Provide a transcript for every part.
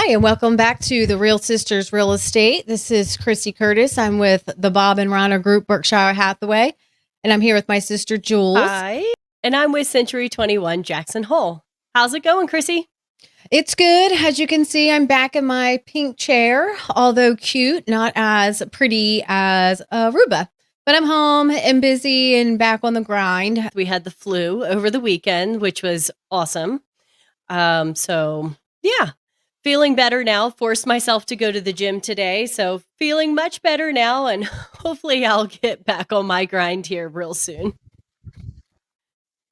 Hi, and welcome back to the Real Sisters Real Estate. This is Chrissy Curtis. I'm with the Bob and Ronna Group, Berkshire Hathaway, and I'm here with my sister Jules. Hi, and I'm with Century 21 Jackson Hole. How's it going, Chrissy? It's good. As you can see, I'm back in my pink chair, although cute, not as pretty as Aruba. But I'm home and busy and back on the grind. We had the flu over the weekend, which was awesome. So yeah, feeling better now. Forced myself to go to the gym today, so feeling much better now, and hopefully I'll get back on my grind here real soon.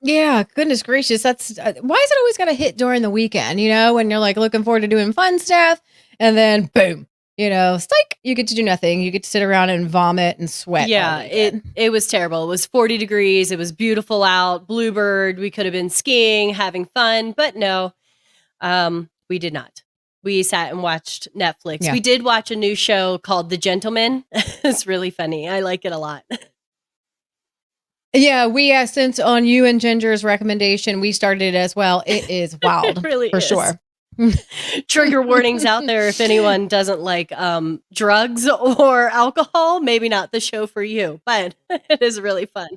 Yeah, goodness gracious. That's why is it always got to hit during the weekend, when you're like looking forward to doing fun stuff and then boom, psych, you get to do nothing. You get to sit around and vomit and sweat. Yeah, it was terrible. It was 40 degrees. It was beautiful out. Bluebird. We could have been skiing, having fun, but no, we did not. We sat and watched Netflix. Yeah. We did watch a new show called The Gentleman. It's really funny. I like it a lot. Yeah, we since on you and Ginger's recommendation, we started it as well. It is wild. It really for is. Sure. Trigger warnings out there if anyone doesn't like drugs or alcohol. Maybe not the show for you, but it is really fun.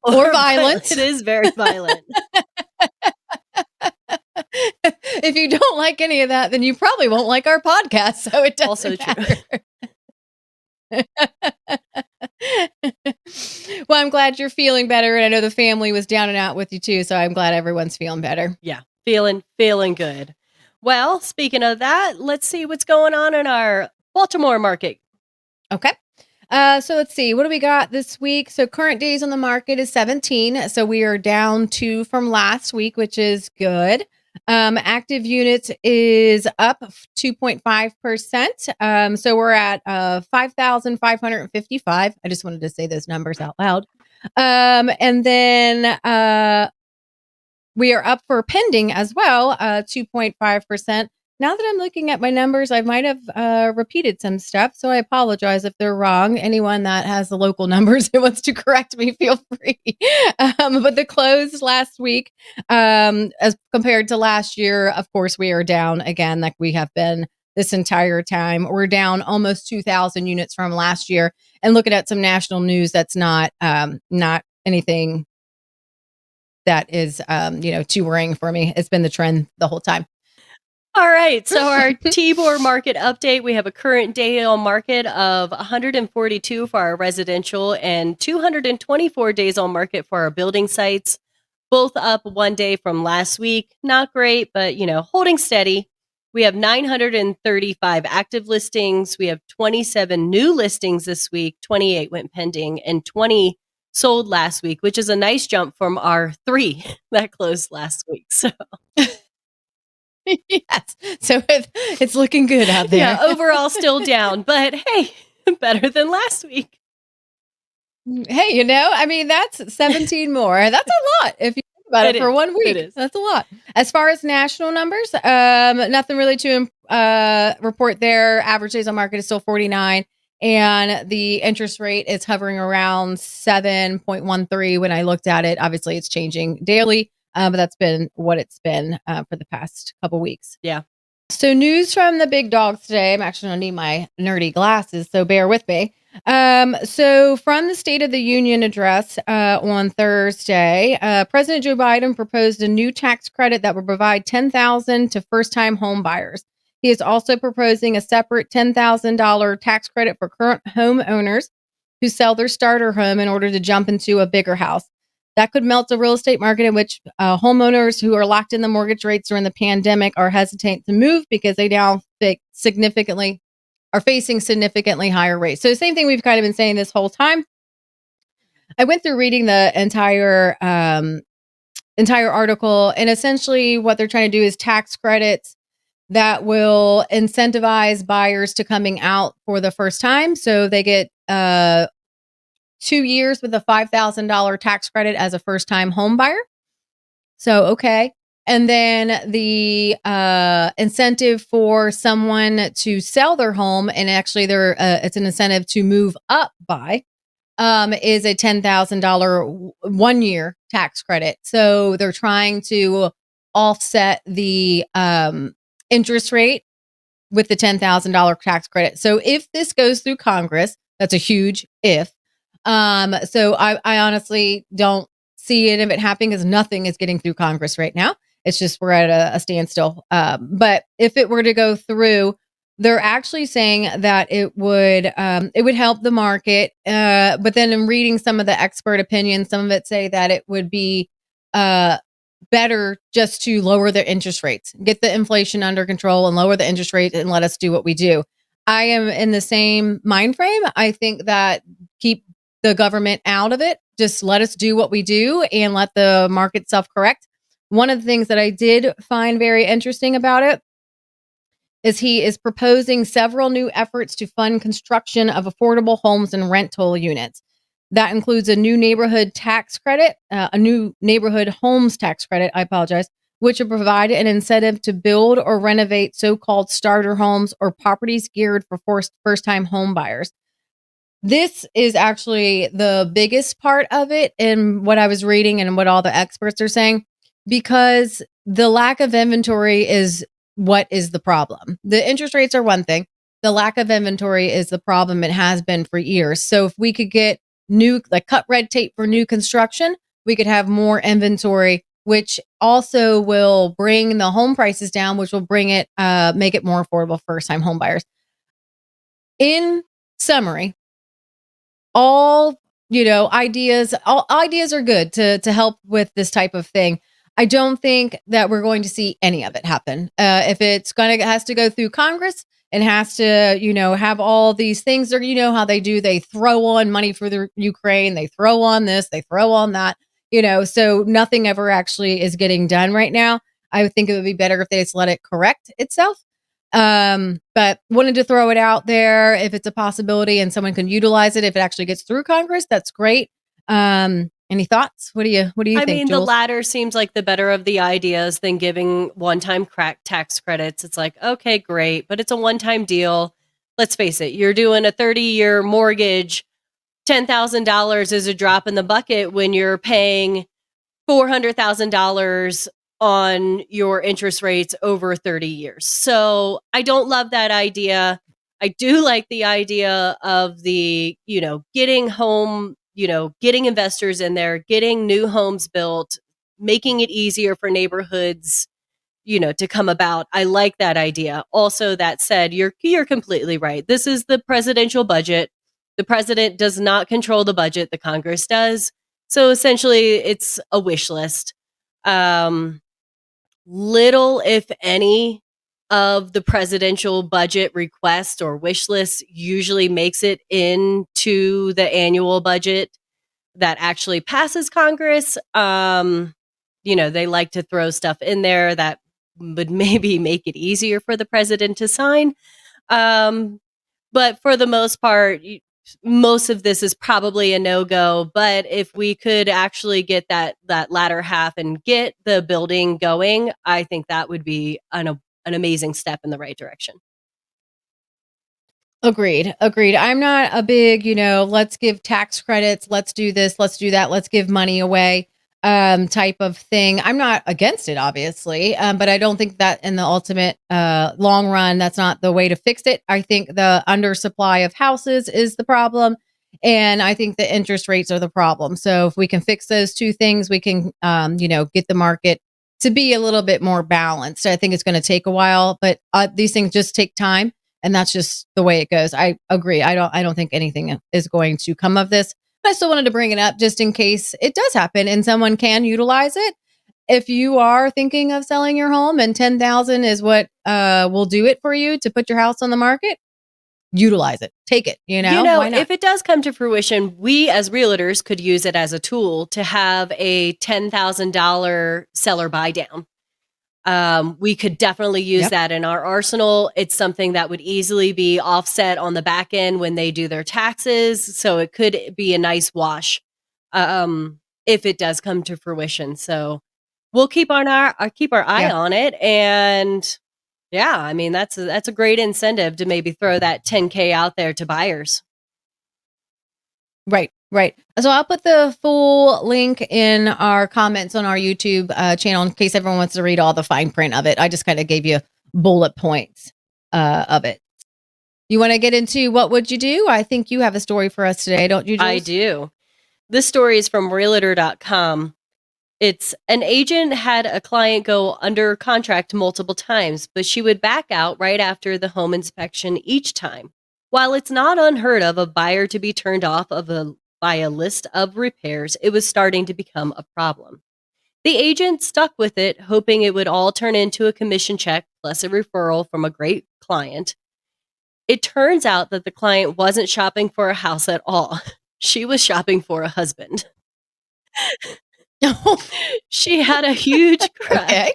Or violence. It is very violent. If you don't like any of that, then you probably won't like our podcast. So it doesn't Also matter. true. Well, I'm glad you're feeling better, and I know the family was down and out with you too, so I'm glad everyone's feeling better. Yeah, feeling good. Well, speaking of that, let's see what's going on in our Baltimore market. Okay. So let's see, what do we got this week? So current days on the market is 17. So we are down 2 from last week, which is good. Active units is up 2.5%. So we're at 5,555. I just wanted to say those numbers out loud. And then we are up for pending as well, 2.5%. Now that I'm looking at my numbers, I might have repeated some stuff, so I apologize if they're wrong. Anyone that has the local numbers and wants to correct me, feel free. But the close last week, as compared to last year, of course, we are down again, like we have been this entire time. We're down almost 2,000 units from last year. And looking at some national news, that's not anything that is, too worrying for me. It's been the trend the whole time. All right. So our Tibor market update, we have a current day on market of 142 for our residential and 224 days on market for our building sites, both up one day from last week. Not great, but, holding steady. We have 935 active listings. We have 27 new listings this week. 28 went pending and 20 sold last week, which is a nice jump from our 3 that closed last week. So Yes. So it's looking good out there. yeah, overall still down, but hey, better than last week. Hey, that's 17 more. That's a lot if you think about it for 1 week. It is. That's a lot. As far as national numbers, nothing really to report there. Average days on market is still 49. And the interest rate is hovering around 7.13 when I looked at it. Obviously, it's changing daily. But that's been what it's been for the past couple weeks. Yeah. So news from the big dogs today. I'm actually going to need my nerdy glasses, so bear with me. So from the State of the Union address on Thursday, President Joe Biden proposed a new tax credit that will provide $10,000 to first-time home buyers. He is also proposing a separate $10,000 tax credit for current homeowners who sell their starter home in order to jump into a bigger house. That could melt the real estate market in which homeowners who are locked in the mortgage rates during the pandemic are hesitant to move because they now are facing significantly higher rates. So the same thing we've kind of been saying this whole time. I went through reading the entire article, and essentially what they're trying to do is tax credits that will incentivize buyers to coming out for the first time. So they get 2 years with a $5,000 tax credit as a first-time home buyer. So, okay. And then the incentive for someone to sell their home, and actually it's an incentive to move up by, is a $10,000 1-year tax credit. So they're trying to offset the interest rate with the $10,000 tax credit. So if this goes through Congress, that's a huge if. So I honestly don't see any of it happening because nothing is getting through Congress right now. It's just we're at a standstill. But if it were to go through, they're actually saying that it would help the market. But then in reading some of the expert opinions, some of it say that it would be uh, better just to lower their interest rates, get the inflation under control and lower the interest rate and let us do what we do. I am in the same mind frame. I think that keep the government out of it. Just let us do what we do and let the market self correct. One of the things that I did find very interesting about it is he is proposing several new efforts to fund construction of affordable homes and rental units. That includes a new neighborhood tax credit, a new neighborhood homes tax credit, I apologize, which will provide an incentive to build or renovate so called starter homes or properties geared for first time home buyers. This is actually the biggest part of it in what I was reading and what all the experts are saying, because the lack of inventory is what is the problem. The interest rates are one thing. The lack of inventory is the problem. It has been for years. So if we could get cut red tape for new construction, we could have more inventory, which also will bring the home prices down, which will make it more affordable for first time home buyers. In summary, all all ideas are good to help with this type of thing. I don't think that we're going to see any of it happen. If it's has to go through Congress and has to have all these things, or how they do, they throw on money for the Ukraine, they throw on this, they throw on that, so nothing ever actually is getting done right now. I would think it would be better if they just let it correct itself. But wanted to throw it out there if it's a possibility and someone can utilize it if it actually gets through Congress. That's great. Any thoughts? What do you I think, mean, the Jules? latter seems like the better of the ideas than giving one-time crack tax credits. It's like, okay, great, but it's a one-time deal. Let's face it, you're doing a 30-year mortgage. $10,000 is a drop in the bucket when you're paying $400,000 on your interest rates over 30 years. So I don't love that idea. I do like the idea of getting home, getting investors in there, getting new homes built, making it easier for neighborhoods, to come about. I like that idea. Also, that said, you're completely right. This is the presidential budget. The president does not control the budget, the Congress does. So essentially, it's a wish list. Little, if any, of the presidential budget request or wish list usually makes it into the annual budget that actually passes Congress. They like to throw stuff in there that would maybe make it easier for the president to sign. But for the most part, most of this is probably a no-go. But if we could actually get that latter half and get the building going, I think that would be an amazing step in the right direction. Agreed. I'm not a big, let's give tax credits, let's do this, let's do that, let's give money away type of thing. I'm not against it, obviously, but I don't think that in the ultimate long run, that's not the way to fix it. I think the undersupply of houses is the problem, and I think the interest rates are the problem. So if we can fix those two things, we can, get the market to be a little bit more balanced. I think it's going to take a while, but these things just take time. And that's just the way it goes. I agree. I don't think anything is going to come of this. But I still wanted to bring it up just in case it does happen and someone can utilize it. If you are thinking of selling your home and 10,000 is what will do it for you to put your house on the market, utilize it. Take it, Why not? If it does come to fruition, we as realtors could use it as a tool to have a $10,000 seller buy down. We could definitely use that in our arsenal. It's something that would easily be offset on the back end when they do their taxes. So it could be a nice wash if it does come to fruition. So we'll keep our eye on it. And yeah, I mean, that's a great incentive to maybe throw that 10K out there to buyers. Right. So I'll put the full link in our comments on our YouTube channel in case everyone wants to read all the fine print of it. I just kind of gave you bullet points. of it. You want to get into what would you do? I think you have a story for us today, don't you, Jules? I do. This story is from Realtor.com. It's an agent had a client go under contract multiple times, but she would back out right after the home inspection each time. While it's not unheard of a buyer to be turned off by a list of repairs, it was starting to become a problem. The agent stuck with it, hoping it would all turn into a commission check plus a referral from a great client. It turns out that the client wasn't shopping for a house at all. She was shopping for a husband. She had a huge crush. Okay.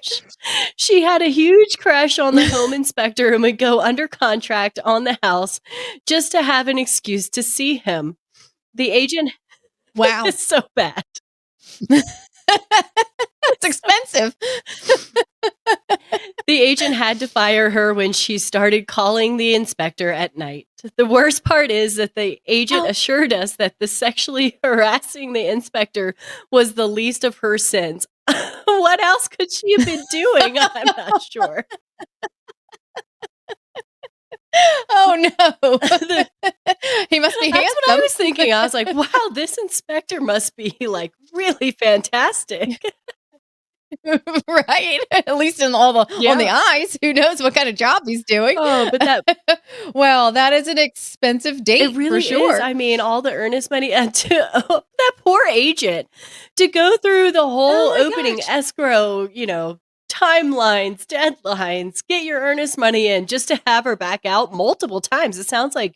She had a huge crush on the home inspector and would go under contract on the house just to have an excuse to see him. The agent Wow. is so bad. It's expensive. The agent had to fire her when she started calling the inspector at night. The worst part is that the agent assured us that the sexually harassing the inspector was the least of her sins. What else could she have been doing? I'm not sure. Oh no. He must be That's handsome. what I was thinking. I was like, wow, this inspector must be like really fantastic. Right? At least in all the on the eyes. Who knows what kind of job he's doing? Oh, but that well, that is an expensive date it really for sure. is. I mean, all the earnest money and that poor agent to go through the whole opening escrow, timelines, deadlines, get your earnest money in just to have her back out multiple times. It sounds like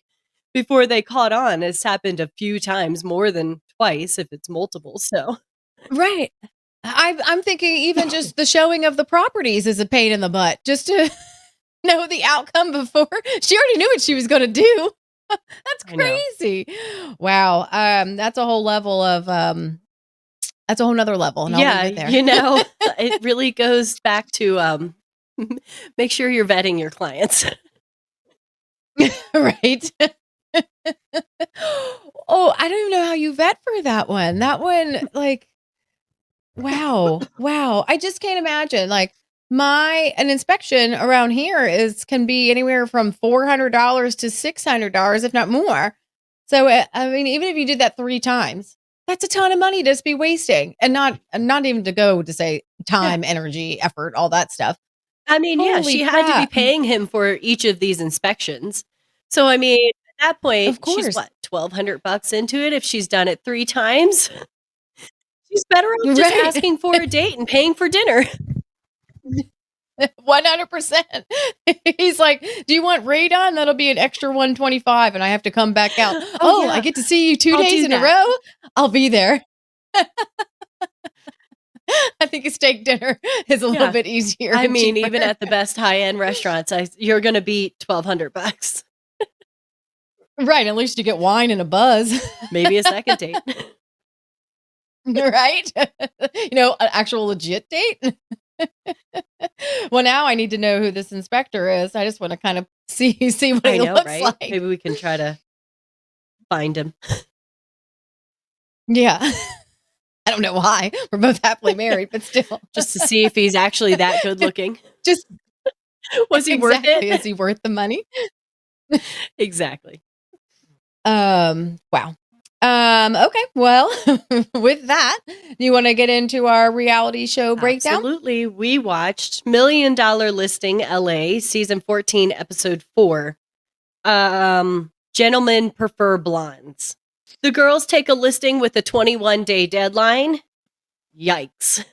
before they caught on, it's happened a few times, more than twice if it's multiple. So Right. I'm thinking even just the showing of the properties is a pain in the butt just to know the outcome before. She already knew what she was going to do. That's crazy. Wow. That's a whole level of that's a whole nother level. And I'll leave it there. It really goes back to make sure you're vetting your clients. Right. Oh, I don't even know how you vet for that one. That one, like, wow. I just can't imagine. Like an inspection around here can be anywhere from $400 to $600, if not more. So, I mean, even if you did that 3 times, that's a ton of money to just be wasting, and not even to go to say time, energy, effort, all that stuff. I mean, she had to be paying him for each of these inspections. So, I mean, at that point, of course, she's what, $1,200 into it if she's done it 3 times? She's better off just asking for a date and paying for dinner. 100%. He's like, do you want radon? That'll be an extra $125 and I have to come back out. Yeah. I get to see you 2 days in a row? I'll be there. I think a steak dinner is a little bit easier. I mean, even at the best high-end restaurants, you're going to beat $1,200. Right. At least you get wine and a buzz. Maybe a second date. Right? An actual legit date. Well, now I need to know who this inspector is. I just want to kind of see what he looks like. Maybe we can try to find him. Yeah. I don't know why. We're both happily married, but still. Just to see if he's actually that good looking. Was he worth it? Is he worth the money? Exactly. Wow. Okay. Well, with that, you want to get into our reality show breakdown? Absolutely. We watched $1 Million Listing LA, season 14, episode 4. Gentlemen prefer blondes. The girls take a listing with a 21-day deadline. Yikes.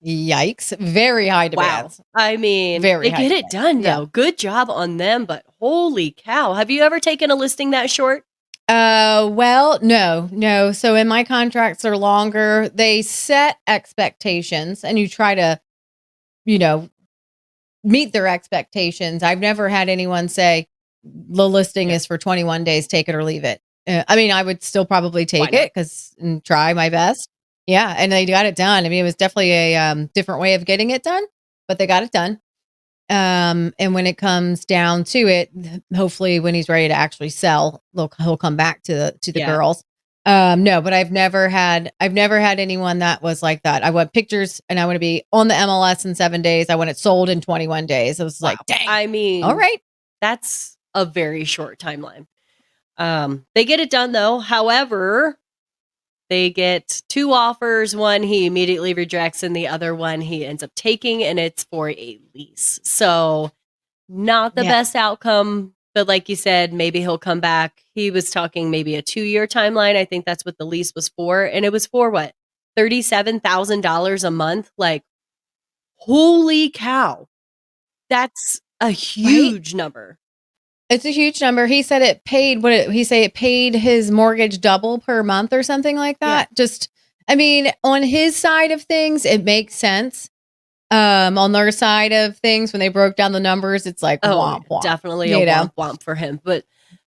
Very high demands. Wow. I mean, they get it done, though. Good job on them, but holy cow. Have you ever taken a listing that short? Well, no. So in my contracts are longer. They set expectations and you try to, meet their expectations. I've never had anyone say the listing is for 21 days, take it or leave it. I mean, I would still probably take it and try my best. Yeah. And they got it done. I mean, it was definitely a different way of getting it done, but they got it done. And when it comes down to it, hopefully when he's ready to actually sell, he'll come back to the girls. No, but I've never had anyone that was like that. I want pictures and I want to be on the MLS in 7 days. I want it sold in 21 days. It was like, dang. I mean, all right. that's a very short timeline. They get it done though. However, they get 2 offers. One he immediately rejects, and the other one he ends up taking, and it's for a lease. So not the best outcome, but like you said, maybe he'll come back. He was talking maybe a 2-year timeline. I think that's what the lease was for. And it was for what? $37,000 a month? Like, holy cow. That's a huge number. It's a huge number. He said it paid it paid his mortgage double per month or something like that. Yeah. Just, I mean, on his side of things, it makes sense. On their side of things, when they broke down the numbers, it's like womp womp. Definitely a womp womp for him, but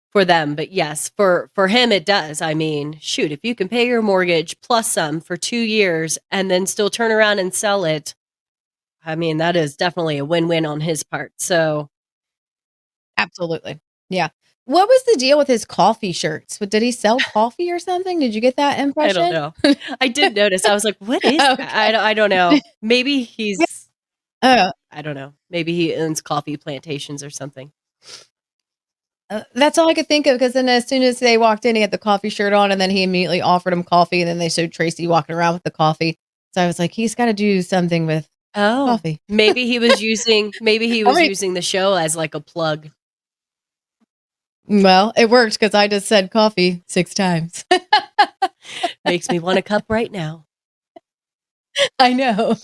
for them. But yes, for him, it does. I mean, shoot, if you can pay your mortgage plus some for 2 years and then still turn around and sell it, I mean, that is definitely a win-win on his part. So absolutely. Yeah. What was the deal with his coffee shirts? Did he sell coffee or something? Did you get that impression? I don't know. I did notice. I was like, what is that? I don't know. Maybe he's, I don't know. Maybe he owns coffee plantations or something. That's all I could think of, because then as soon as they walked in, he had the coffee shirt on, and then he immediately offered him coffee, and then they showed Tracy walking around with the coffee. So I was like, he's got to do something with coffee. Maybe he was using using the show as like a plug. Well, it worked, because I just said coffee 6 times. Makes me want a cup right now. I know.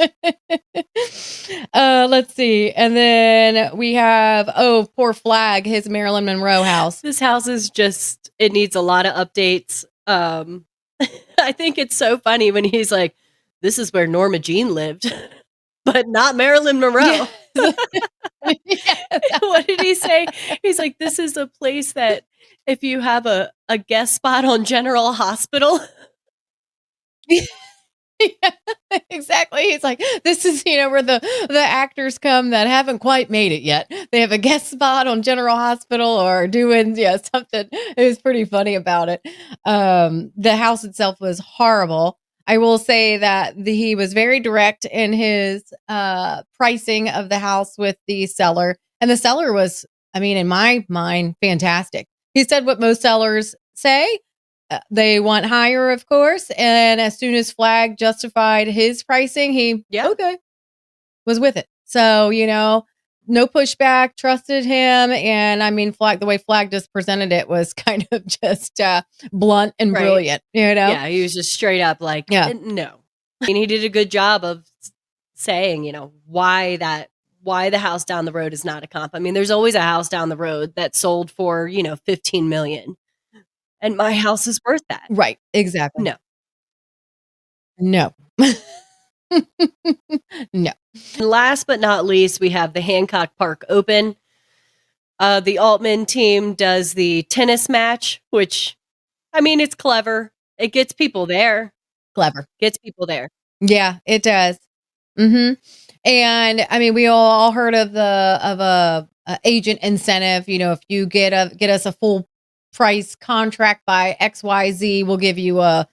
Let's see. And then we have, poor Flag, his Marilyn Monroe house. This house is just, it needs a lot of updates. I think it's so funny when he's like, this is where Norma Jean lived, but not Marilyn Monroe. What did he say? He's like, this is a place that if you have a guest spot on General Hospital. Yeah, exactly. He's like, this is, where the actors come that haven't quite made it yet. They have a guest spot on General Hospital or doing something. It was pretty funny about it. The house itself was horrible. I will say that he was very direct in his pricing of the house with the seller. And the seller was, I mean, in my mind, fantastic. He said what most sellers say. They want higher, of course. And as soon as Flag justified his pricing, he was with it. So, no pushback, trusted him. And I mean, the way Flag just presented it was kind of just blunt and brilliant, Yeah, he was just straight up like, no. I mean, he did a good job of saying, why the house down the road is not a comp. I mean, there's always a house down the road that sold for, $15 million. And my house is worth that. Right. Exactly. No. No. And last but not least, we have the Hancock Park Open. The Altman team does the tennis match, which, I mean, it's clever. It gets people there. Gets people there. Yeah, it does. Mm-hmm. And I mean, we all heard of a agent incentive. If you get us a full price contract by XYZ, we'll give you a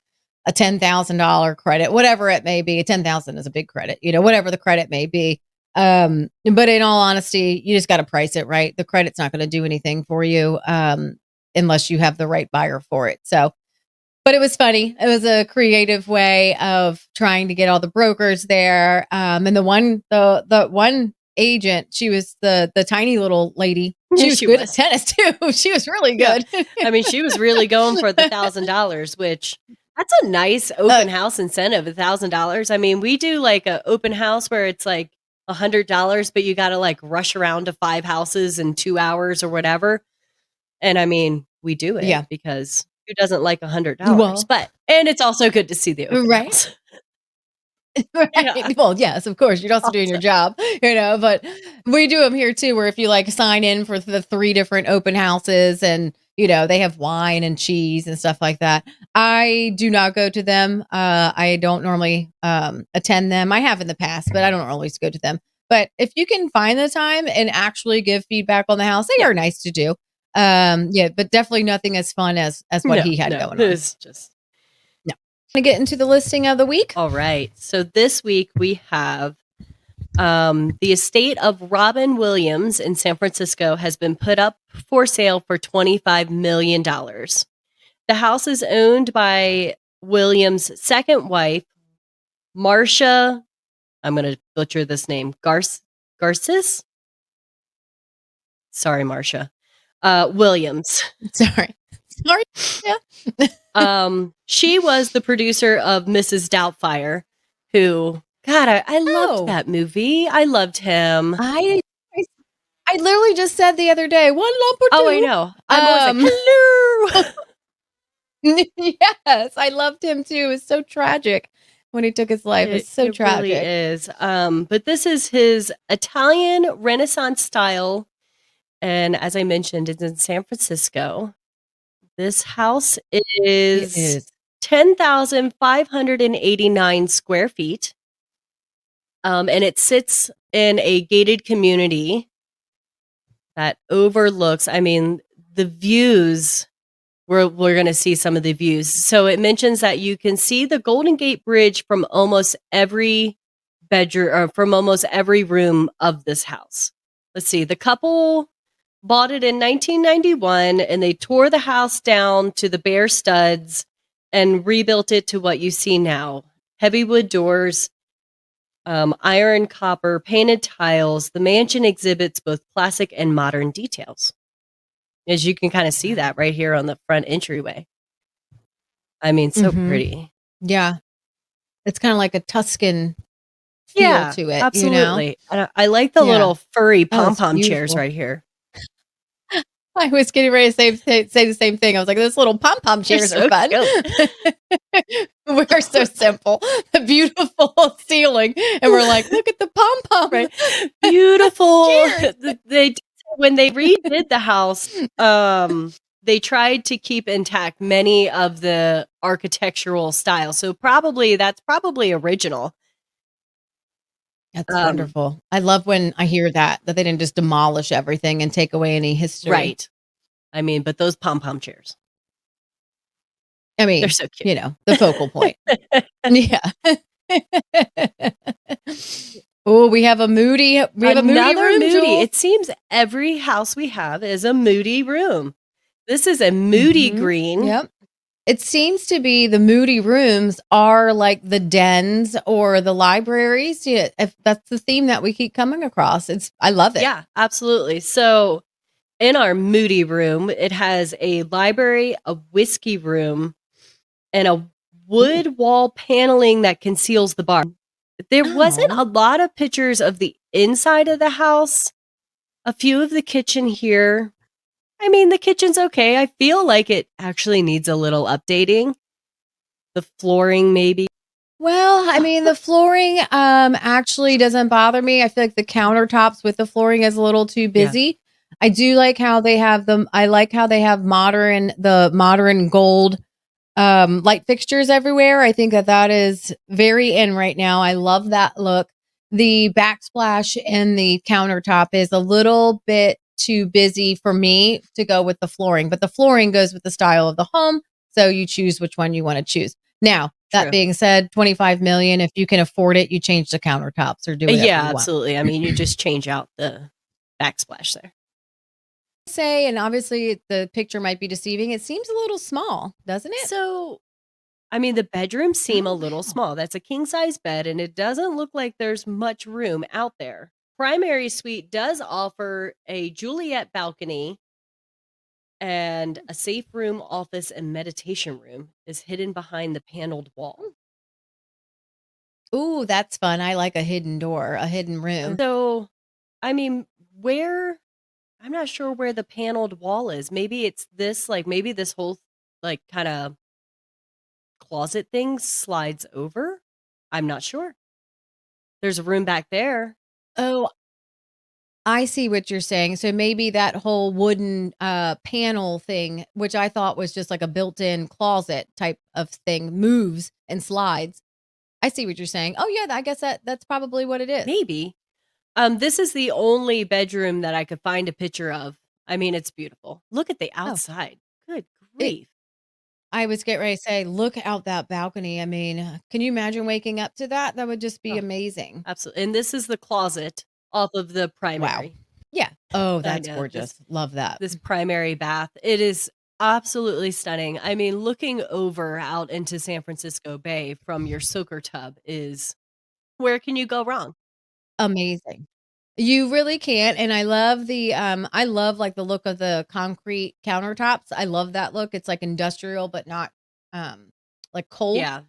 $10,000 credit, whatever it may be. 10,000 is a big credit, whatever the credit may be. But in all honesty, you just got to price it right. The credit's not going to do anything for you unless you have the right buyer for it. So, but it was funny. It was a creative way of trying to get all the brokers there. And the one agent, she was the tiny little lady. She was good at tennis too. She was really good. Yeah. I mean, she was really going for the $1,000, which that's a nice open house incentive. $1,000. I mean, we do like an open house where it's like $100, but you got to like rush around to 5 houses in 2 hours or whatever. And I mean, we do it because who doesn't like $100? Well, and it's also good to see the open house. Right. Yeah. Well, yes, of course. You're also doing your job, but we do them here too, where if you like sign in for the 3 different open houses and, they have wine and cheese and stuff like that. I do not go to them. I don't normally attend them. I have in the past, but I don't always go to them. But if you can find the time and actually give feedback on the house, they are nice to do. But definitely nothing as fun as what he had going on. It's just to get into the listing of the week. All right. So this week we have The estate of Robin Williams in San Francisco has been put up for sale for $25 million. The house is owned by Williams' second wife, Marcia. I'm going to butcher this name. Garces? Sorry, Marcia. Williams. Sorry. Yeah. She was the producer of Mrs. Doubtfire, who, God, I loved that movie. I loved him. I literally just said the other day, one lump or two. Oh, I know. I'm always like, hello. Yes, I loved him too. It's so tragic when he took his life. It's so tragic. It really is. But this is his Italian Renaissance style. And as I mentioned, it's in San Francisco. This house is 10,589 square feet. And it sits in a gated community that overlooks, the views. We're going to see some of the views. So it mentions that you can see the Golden Gate Bridge from almost every bedroom or from almost every room of this house. Let's see. The couple bought it in 1991 and they tore the house down to the bare studs and rebuilt it to what you see now. Heavy wood doors, iron, copper, painted tiles. The mansion exhibits both classic and modern details. As you can kind of see that right here on the front entryway. So pretty. Yeah. It's kind of like a Tuscan feel to it. Absolutely. I like the little furry pom-pom chairs right here. I was getting ready to say the same thing. I was like, those little pom-pom chairs are fun. We're so simple. The beautiful ceiling. And we're like, look at the pom-pom. Right. Beautiful. When they redid the house, they tried to keep intact many of the architectural styles. So that's probably original. That's wonderful. I love when I hear that they didn't just demolish everything and take away any history. Right. But those pom-pom chairs. They're so cute. The focal point. Yeah. Oh, we have a moody. Another room, moody. Joel. It seems every house we have is a moody room. This is a moody green. Yep. It seems to be the moody rooms are like the dens or the libraries. Yeah, if that's the theme that we keep coming across. I love it. Yeah, absolutely. So in our moody room, it has a library, a whiskey room, and a wood wall paneling that conceals the bar. There wasn't a lot of pictures of the inside of the house. A few of the kitchen here. The kitchen's okay. I feel like it actually needs a little updating. The flooring, maybe. Well, the flooring actually doesn't bother me. I feel like the countertops with the flooring is a little too busy. Yeah. I do like how they have them. I like how they have the modern gold light fixtures everywhere. I think that is very in right now. I love that look. The backsplash in the countertop is a little bit too busy for me to go with the flooring, but the flooring goes with the style of the home. So you choose which one you want to choose. Now, that being said, 25 million, if you can afford it, you change the countertops or do whatever you want. Absolutely. You just change out the backsplash there. Say, and obviously the picture might be deceiving. It seems a little small, doesn't it? So, the bedrooms seem a little small. That's a king size bed, and it doesn't look like there's much room out there. Primary suite does offer a Juliet balcony, and a safe room, office, and meditation room is hidden behind the paneled wall. Ooh, that's fun. I like a hidden door, a hidden room. So, where... I'm not sure where the paneled wall is. Maybe it's this, maybe this whole, kind of closet thing slides over. I'm not sure. There's a room back there. Oh, I see what you're saying. So maybe that whole wooden panel thing, which I thought was just like a built-in closet type of thing, moves and slides. I see what you're saying. Oh, yeah, I guess that's probably what it is. Maybe. This is the only bedroom that I could find a picture of. It's beautiful. Look at the outside. Good grief. I was getting ready to say, look out that balcony. I mean, can you imagine waking up to that? That would just be Oh, amazing. absolutely. And this is the closet off of the Wow. primary. Yeah. Oh, I that's know gorgeous. Love that. this primary bath. It is absolutely stunning. I mean, looking over out into San Francisco Bay from your soaker tub is where can you go wrong? Amazing. You really can't, and I love, like, the look of the concrete countertops. I love that look. It's, like, industrial, but not, um, like, cold. Yeah.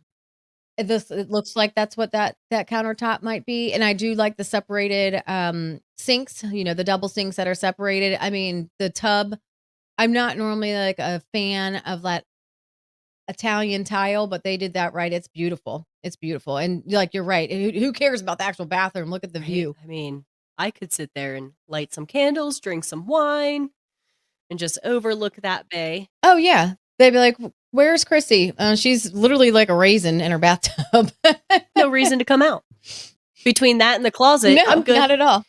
It looks like that's what that countertop might be, and I do like the separated, sinks, the double sinks that are separated. I mean, the tub, I'm not normally, like, a fan of that Italian tile, but they did that right. It's beautiful. It's beautiful, and, like, you're right. Who cares about the actual bathroom? Look at the Right? view. I mean, I could sit there and light some candles, drink some wine, and just overlook that bay. Oh, yeah. They'd be like, "Where's Chrissy?" She's literally like a raisin in her bathtub." No reason to come out. Between that and the closet, I'm No, good. not at all.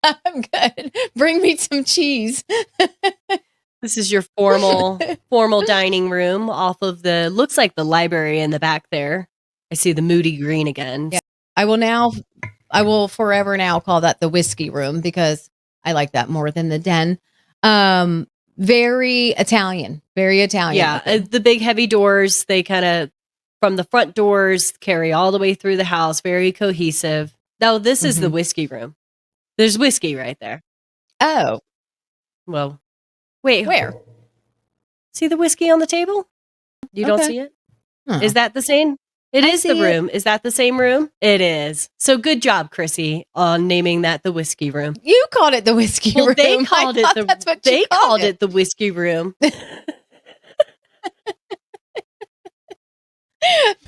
I'm good. Bring me some cheese. This is your formal dining room off of the looks like the library in the back there. I see the moody green again. Yeah. I will forever now call that the whiskey room because I like that more than the den. Very Italian. Very Italian Yeah, looking. the big heavy doors, they kinda from the front doors carry all the way through the house, very cohesive. Now, this is the Mhm. whiskey room. There's whiskey right there. Oh, Well, wait, where? see the whiskey on the table? You don't Okay. see it? Huh. Is that the same? It I is the see it. room. Is that the same room? It is. So good job, Chrissy, on naming that the whiskey room. You called it the whiskey Well, room. they I called it thought the that's what you they called called it. it the whiskey room.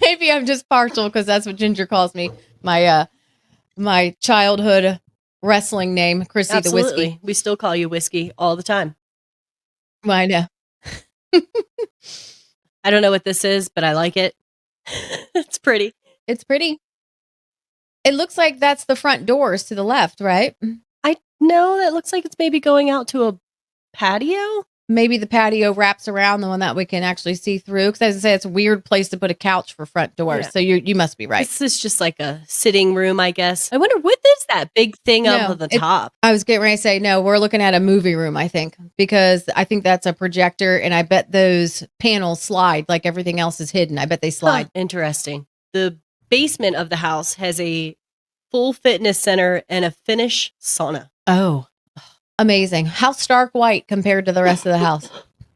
Maybe I'm just partial because that's what Ginger calls me. My childhood wrestling name, Chrissy the Whiskey. Absolutely. We still call you whiskey all the time. Well, I know. I don't know what this is, but I like it. It's pretty. It's pretty. It looks like that's the front doors to the left, right? I know that looks like it's maybe going out to a patio. Maybe the patio wraps around the one that we can actually see through. Because as I say, it's a weird place to put a couch for front doors. Yeah. So you must be right. This is just like a sitting room, I guess. I wonder what is that big thing up No, at the top? I was getting ready to say, no, we're looking at a movie room, I think, because I think that's a projector. And I bet those panels slide like everything else is hidden. I bet they slide. Huh, interesting. The basement of the house has a full fitness center and a Finnish sauna. Oh, amazing. How stark white compared to the rest of the house.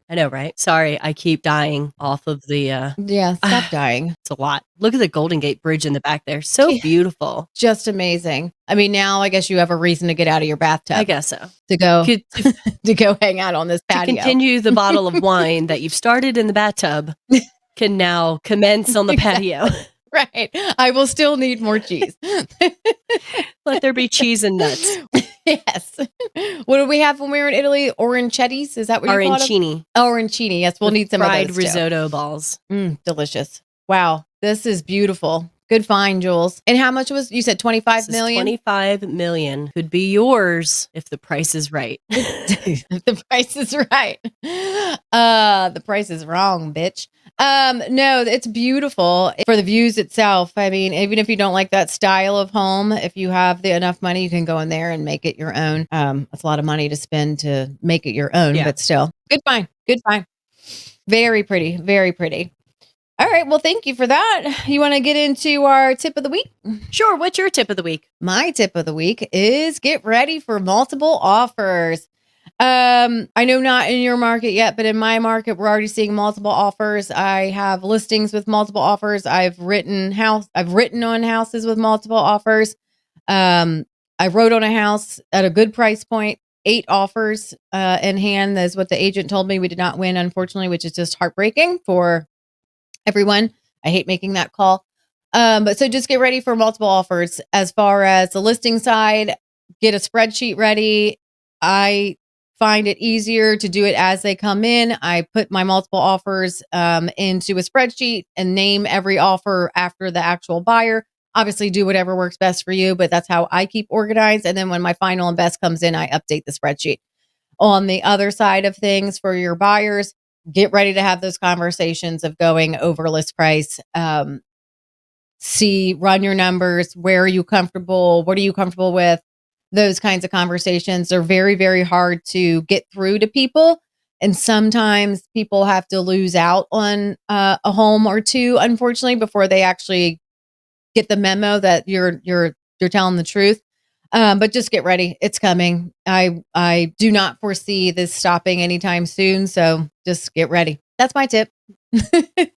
I know, right? Sorry, I keep dying off of the Yeah, stop dying. it's a lot. Look at the Golden Gate Bridge in the back there. So Yeah. beautiful. Just amazing. I mean, now I guess you have a reason to get out of your bathtub. I guess so. To go To to go hang out on this patio. continue the bottle of wine that you've started in the bathtub can now commence on the patio. Right. I will still need more cheese. Let there be cheese and nuts. Yes. What did we have when we were in Italy? Orangettis? Is that what you called them? Arancini. Arancini. Yes, we'll with need some of fried those too. risotto balls. Delicious. Wow. This is beautiful. Good find, Jules. And how much was you said 25 This is million? 25 million could be yours if the price is right. The price is right. The price is wrong, bitch. No, it's beautiful for the views itself. I mean, even if you don't like that style of home, if you have enough money, you can go in there and make it your own. It's a lot of money to spend to make it your own, Yeah. but still, good find. Good find. Very pretty. Very pretty. All right. Well, thank you for that. You want to get into our tip of the week? Sure. What's your tip of the week? My tip of the week is get ready for multiple offers. I know not in your market yet, but in my market, we're already seeing multiple offers. I have listings with multiple offers. I've written on houses with multiple offers. I wrote on a house at a good price point, 8 offers in hand. That's what the agent told me. We did not win, unfortunately, which is just heartbreaking for everyone. I hate making that call. But so just get ready for multiple offers. As far as the listing side, get a spreadsheet ready. I find it easier to do it as they come in. I put my multiple offers into a spreadsheet and name every offer after the actual buyer. Obviously, do whatever works best for you, but that's how I keep organized. And then when my final and best comes in, I update the spreadsheet. On the other side of things for your buyers, get ready to have those conversations of going over list price. Run your numbers. Where are you comfortable? What are you comfortable with? Those kinds of conversations are very, very hard to get through to people. And sometimes people have to lose out on a home or two, unfortunately, before they actually get the memo that you're telling the truth. But just get ready. It's coming. I do not foresee this stopping anytime soon. So just get ready. That's my tip. What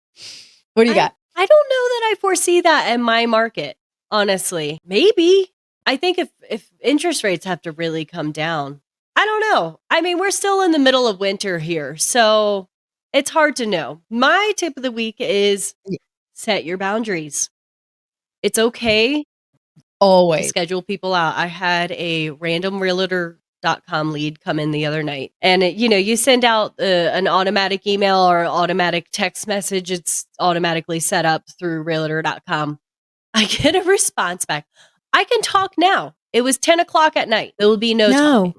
do you got? I don't know that I foresee that in my market, honestly. Maybe. I think if interest rates have to really come down, I don't know. I mean, we're still in the middle of winter here, so it's hard to know. My tip of the week is set your boundaries. It's okay to Always. schedule people out. I had a random realtor.com lead come in the other night, and you send out an automatic email or automatic text message. It's automatically set up through realtor.com. I get a response back. I can talk now. It was 10 o'clock at night. There will be no talking.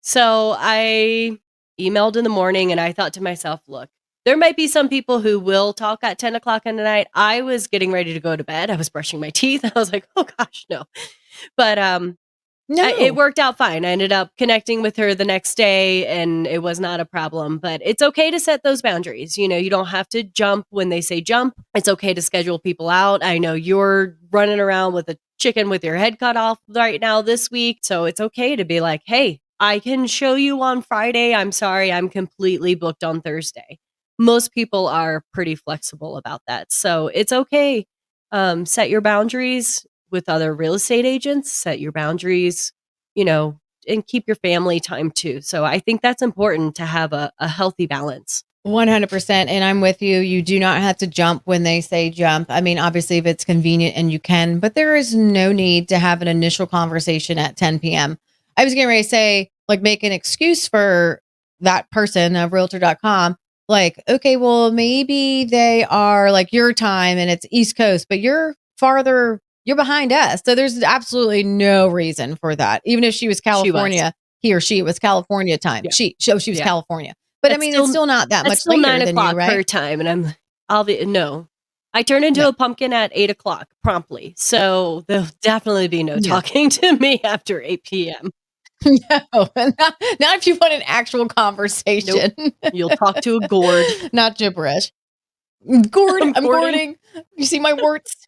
So I emailed in the morning, and I thought to myself, look, there might be some people who will talk at 10 o'clock at night. I was getting ready to go to bed. I was brushing my teeth. I was like, oh gosh, no. But it worked out fine. I ended up connecting with her the next day, and it was not a problem. But it's okay to set those boundaries. You don't have to jump when they say jump. It's okay to schedule people out. I know you're running around with a chicken with your head cut off right now this week. So it's okay to be like, hey, I can show you on Friday. I'm sorry, I'm completely booked on Thursday. Most people are pretty flexible about that. So it's okay. Set your boundaries with other real estate agents, set your boundaries, and keep your family time too. So I think that's important to have a healthy balance. 100%. And I'm with you. You do not have to jump when they say jump. I mean, obviously, if it's convenient and you can, but there is no need to have an initial conversation at 10 p.m. I was getting ready to say, like, make an excuse for that person of realtor.com. Like, okay, well, maybe they are like your time and it's East Coast, but you're behind us. So there's absolutely no reason for that. Even if she was California, he or she was California time. Yeah. She was California. But I mean, it's still not that much still later 9 than o'clock you, right? her time, and no. I turn into a pumpkin at 8 o'clock promptly, so there'll definitely be no talking to me after 8 p.m. No, not if you want an actual conversation. Nope. You'll talk to a gourd. Not gibberish. Gourd, I'm gourding. You see my warts?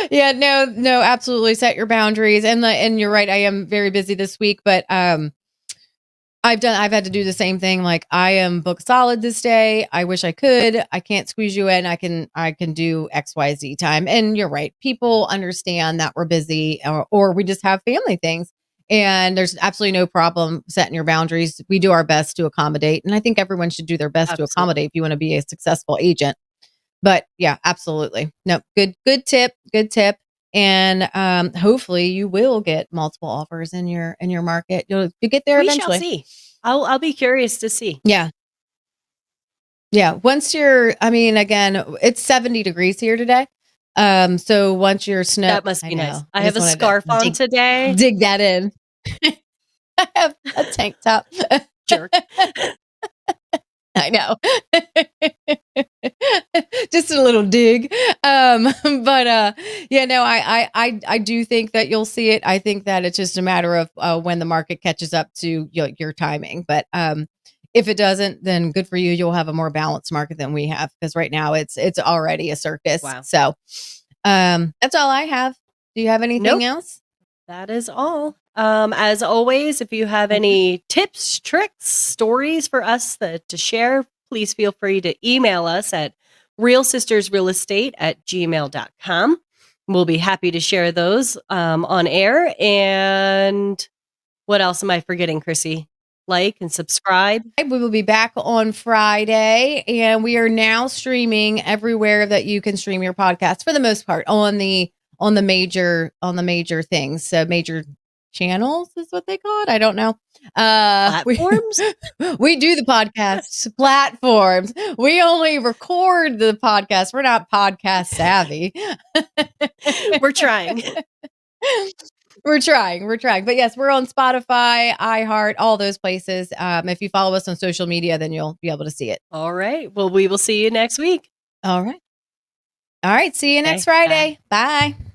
Yeah, no, absolutely. Set your boundaries. And you're right. I am very busy this week, but I've had to do the same thing. Like, I am booked solid this day. I wish I could. I can't squeeze you in. I can do XYZ time. And you're right. People understand that we're busy or we just have family things. And there's absolutely no problem setting your boundaries. We do our best to accommodate. And I think everyone should do their best to accommodate if you want to be a successful agent. But yeah, absolutely. No, good tip. Good tip. And hopefully you will get multiple offers in your market. You'll get there eventually. We shall see. I'll be curious to see. Yeah. Once again, it's 70 degrees here today. So once you're snow, that must be nice. I have a scarf on today. Dig that in. I have a tank top. Jerk. I know. Just a little dig. But I do think that you'll see it. I think that it's just a matter of when the market catches up to your timing. But if it doesn't, then good for you. You'll have a more balanced market than we have, because right now it's already a circus. Wow. So that's all I have. Do you have anything else? That is all. As always, if you have any tips, tricks, stories for us to share, please feel free to email us at realsistersrealestate@gmail.com. We'll be happy to share those on air. And what else am I forgetting, Chrissy? Like and subscribe. We will be back on Friday, and we are now streaming everywhere that you can stream your podcast, for the most part, on the major things. So major channels is what they call it. I don't know. Platforms? We do the podcasts platforms. We only record the podcast. We're not podcast savvy. We're trying. We're trying. But yes, we're on Spotify, iHeart, all those places. If you follow us on social media, then you'll be able to see it. All right. Well, we will see you next week. All right. All right. See you next Okay, bye. Friday. Bye.